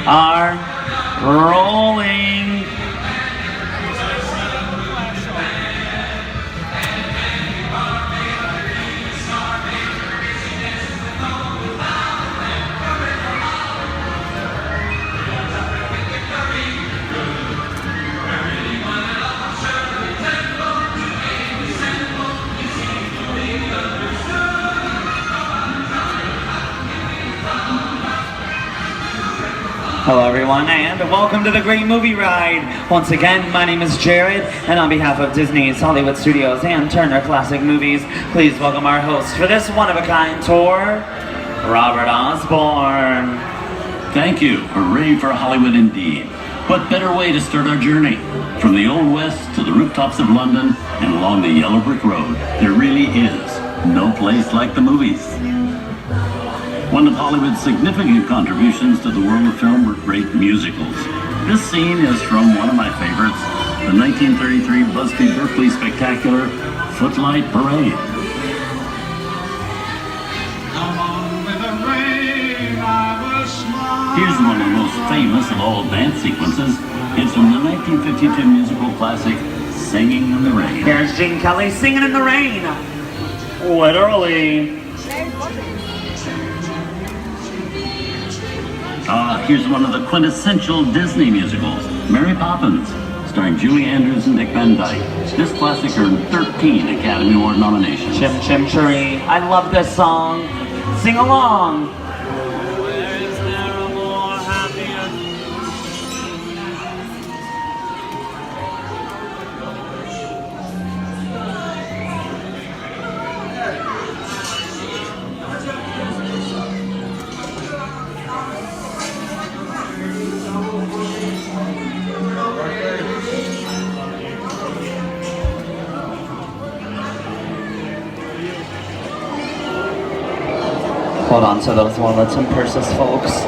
are rolling. Hello everyone, and welcome to the Great Movie Ride. Once again, my name is Jared, and on behalf of Disney's Hollywood Studios and Turner Classic Movies, please welcome our host for this one-of-a-kind tour, Robert Osborne. Thank you. Hooray for Hollywood indeed. What better way to start our journey? From the Old West to the rooftops of London and along the yellow brick road, there really is no place like the movies. One of Hollywood's significant contributions to the world of film were great musicals. This scene is from one of my favorites, the 1933 Busby Berkeley spectacular, Footlight Parade. Here's one of the most famous of all dance sequences. It's from the 1952 musical classic, Singing in the Rain. Here's Gene Kelly singing in the rain. Literally. Here's one of the quintessential Disney musicals, Mary Poppins, starring Julie Andrews and Dick Van Dyke. This classic earned 13 Academy Award nominations. Chim Chim Cheree. I love this song. Sing along. Hold on to those wallets and purses, folks.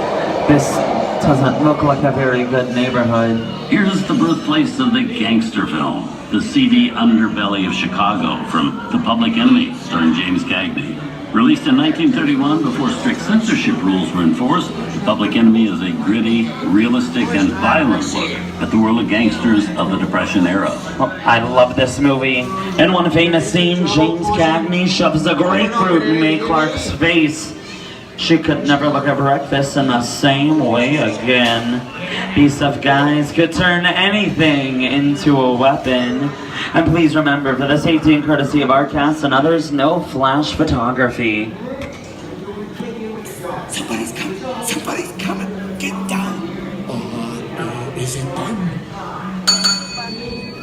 This doesn't look like a very good neighborhood. Here's the birthplace of the gangster film, the seedy underbelly of Chicago, from The Public Enemy, starring James Cagney. Released in 1931 before strict censorship rules were enforced, The Public Enemy is a gritty, realistic, and violent look at the world of gangsters of the Depression era. Oh, I love this movie. In one famous scene, James Cagney shoves a grapefruit in Mae Clark's face. She could never look at breakfast in the same way again. These tough guys could turn anything into a weapon. And please remember, for the safety and courtesy of our cast and others, no flash photography. Somebody's coming. Somebody's coming. Get down. Is it them?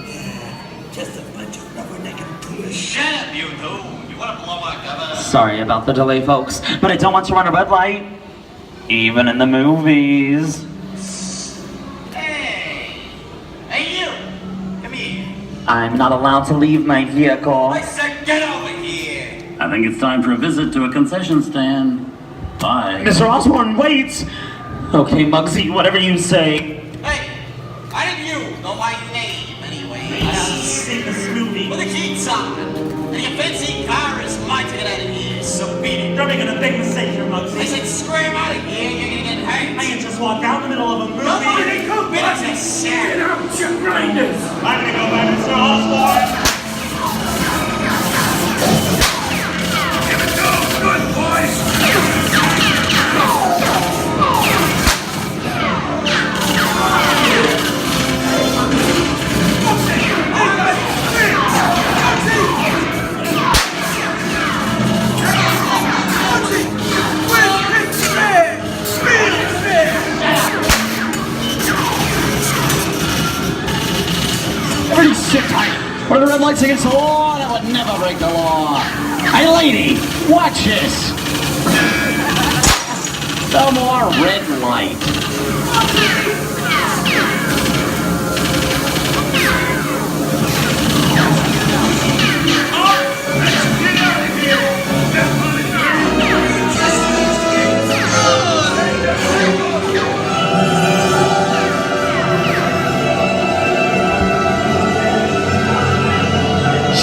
Yeah, just a bunch of rubber-necked tourists. Shut up, you two. You want to blow our cover? Sorry about the delay, folks, but I don't want to run a red light, even in the movies. Hey! Hey, you! Come here. I'm not allowed to leave my vehicle. I said get over here! I think it's time for a visit to a concession stand. Bye. Mr. Osborne, wait! Okay, Muggsy, whatever you say. Hey! How did you know my name, anyway? I've seen this movie. Well, the key's on. And your fancy car is mine to get out of here. So beat it. You're making a big mistake here, I Muggsy. said scream out of here, you're gonna get hurt. I can just walk out in the middle of a movie. Nobody could be a shit. Get out, you grinders! I'm gonna go by Mr. Osborne. Give it to 'em, good boys! Pretty shit tight. What are the red lights against the law? That would never break the law. Hey lady, watch this. No more red light.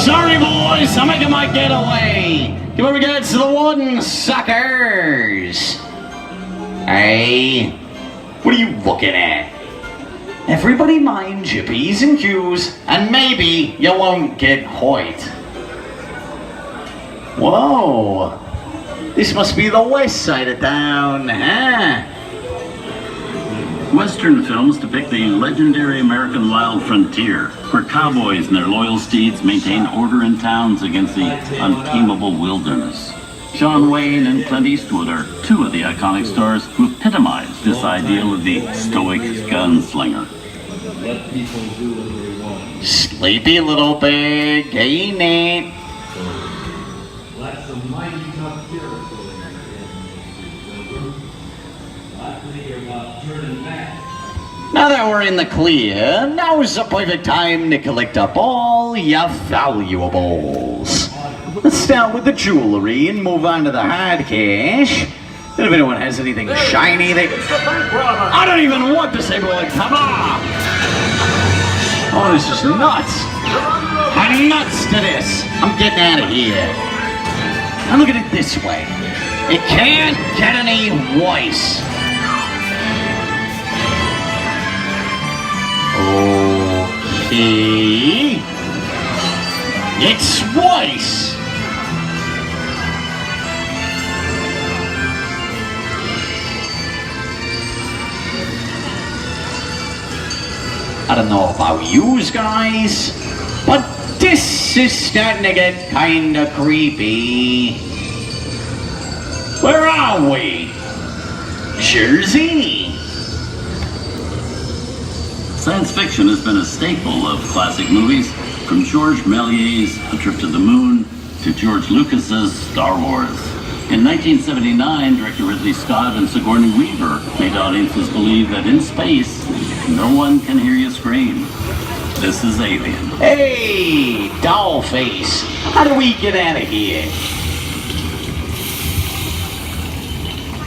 Sorry boys, I'm making my getaway. Give my regards to the warden, suckers. Hey, What are you looking at? Everybody mind your P's and Q's, and maybe you won't get hurt. Whoa! This must be the west side of town, huh? Western films depict the legendary American wild frontier, where cowboys and their loyal steeds maintain order in towns against the untamable wilderness. John Wayne and Clint Eastwood are two of the iconic stars who epitomize this ideal of the stoic gunslinger. Let people do what they want. Sleepy little pig, ain't it? That's a mighty tough territory. Likely you're about turning back. Now that we're in the clear, now is the perfect time to collect up all your valuables. Let's start with the jewelry and move on to the hard cash. And if anyone has anything shiny, they... I don't even want to say, boy, come on! Oh, this is nuts! I'm nuts to this! I'm getting out of here. Now look at it this way. It can't get any worse. Okay. It's worse. I don't know about you guys, but this is starting to get kinda creepy. Where are we? Jersey? Science fiction has been a staple of classic movies, from George Méliès's A Trip to the Moon to George Lucas's Star Wars. In 1979, director Ridley Scott and Sigourney Weaver made audiences believe that in space, no one can hear you scream. This is Alien. Hey, Dollface, how do we get out of here?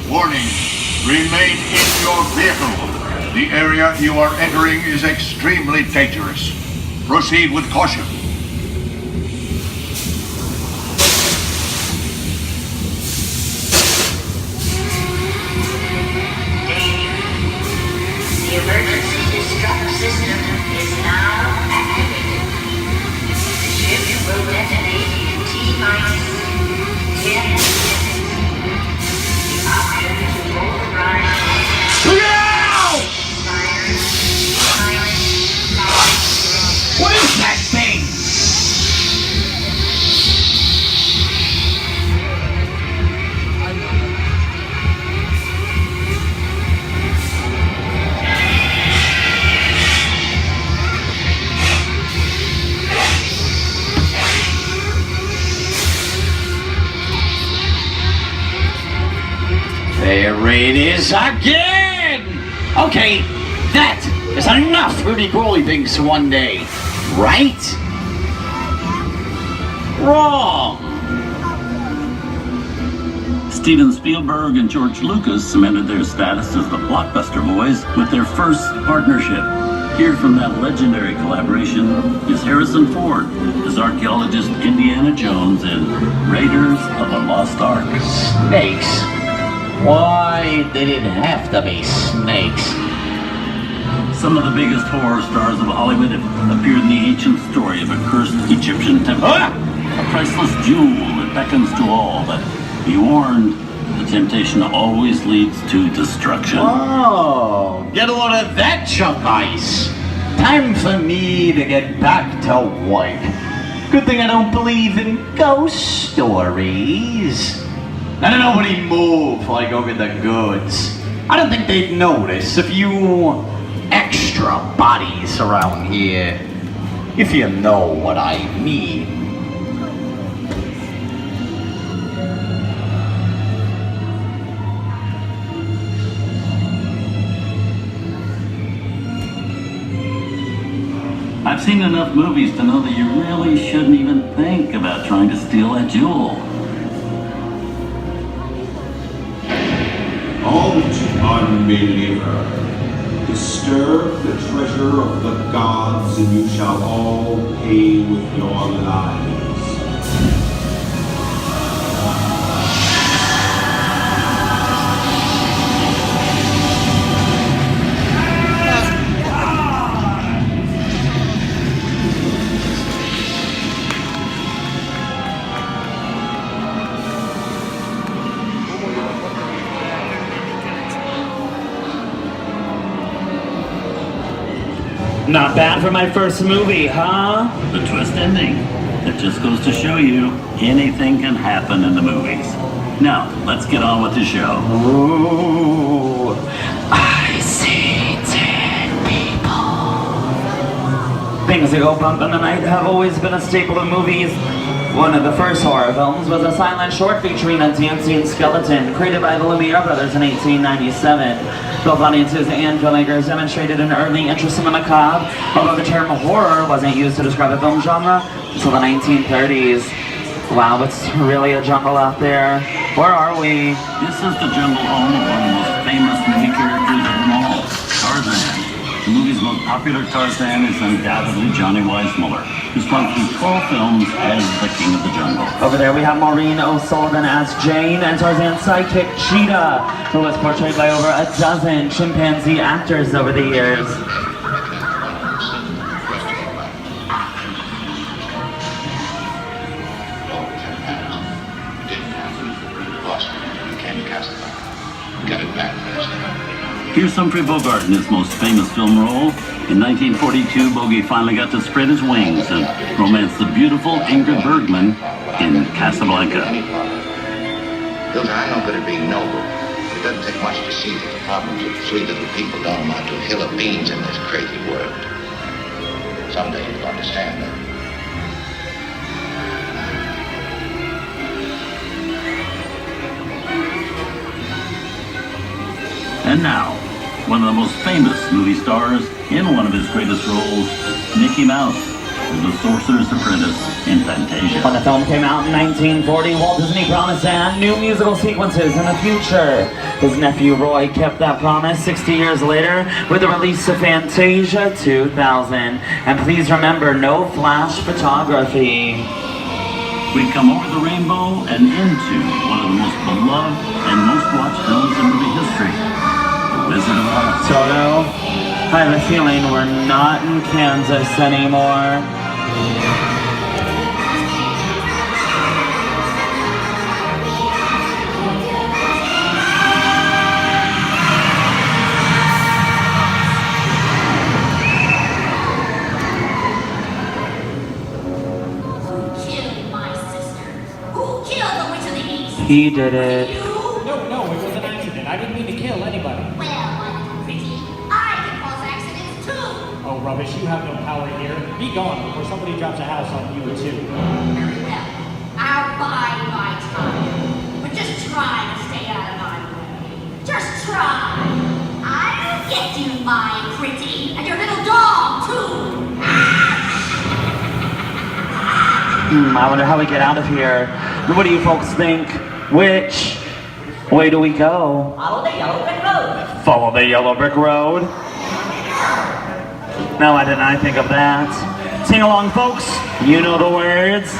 Warning, remain in your vehicle. The area you are entering is extremely dangerous. Proceed with caution. The emergency destruct system is now activated. The ship will detonate in T-minus 10 seconds. The option to override. Look out! What is that thing? There it is again! Okay, that is enough Rudy Crowley things one day, right? Wrong! Steven Spielberg and George Lucas cemented their status as the blockbuster boys with their first partnership. Here from that legendary collaboration is Harrison Ford as archaeologist Indiana Jones in Raiders of the Lost Ark. Snakes? Why did it have to be snakes? Some of the biggest horror stars of Hollywood have appeared in the ancient story of a cursed Egyptian temple. A priceless jewel that beckons to all, but be warned, the temptation always leads to destruction. Oh, get a load of that chunk ice. Time for me to get back to work. Good thing I don't believe in ghost stories. Now nobody move while I go get the goods. I don't think they'd notice a few extra bodies around here, if you know what I mean. I've seen enough movies to know that you really shouldn't even think about trying to steal that jewel. Halt, unbeliever. Disturb the treasure of the gods, and you shall all pay with your lives. Not bad for my first movie, huh? The twist ending. It just goes to show you anything can happen in the movies. Now, let's get on with the show. Ooh, I see dead people. Things that go bump in the night have always been a staple of movies. One of the first horror films was a silent short featuring a dancing skeleton, created by the Lumiere brothers in 1897. Both audiences and filmmakers demonstrated an early interest in the macabre, although the term horror wasn't used to describe a film genre until the 1930s. Wow, it's really a jungle out there. Where are we? This is the jungle home of one of the most famous movie characters of them all, Tarzan. The movie's most popular Tarzan is undoubtedly Johnny Weissmuller, who's gone through 12 films as the king of the jungle. Over there we have Maureen O'Sullivan as Jane, and Tarzan's sidekick Cheetah, who was portrayed by over a dozen chimpanzee actors over the years. Here's Humphrey Bogart in his most famous film role. In 1942, Bogey finally got to spread his wings and romance the beautiful Ingrid Bergman in Casablanca. Hilda, I know good at being noble. It doesn't take much to see that the problems of three little people don't amount to a hill of beans in this crazy world. Someday you'll understand that. And now, one of the most famous movie stars in one of his greatest roles, Mickey Mouse, as the Sorcerer's Apprentice in Fantasia. When the film came out in 1940, Walt Disney promised to add new musical sequences in the future. His nephew Roy kept that promise 60 years later with the release of Fantasia 2000. And please remember, no flash photography. We come over the rainbow and into one of the most beloved and most watched films in movie history, The Wizard of Oz. Toto, I have a feeling we're not in Kansas anymore. He did it. No, it was an accident. I didn't mean to kill anybody. Well, my little pretty, I can cause accidents too. Oh, rubbish. You have no power here. Be gone before somebody drops a house on you, too. Very well. I'll bide my time. But just try to stay out of my way. Just try. I'll get you, my pretty, and your little dog, too. I wonder how we get out of here. What do you folks think? Which way do we go? Follow the yellow brick road. Follow the yellow brick road? No, why didn't I think of that? Sing along, folks. You know the words.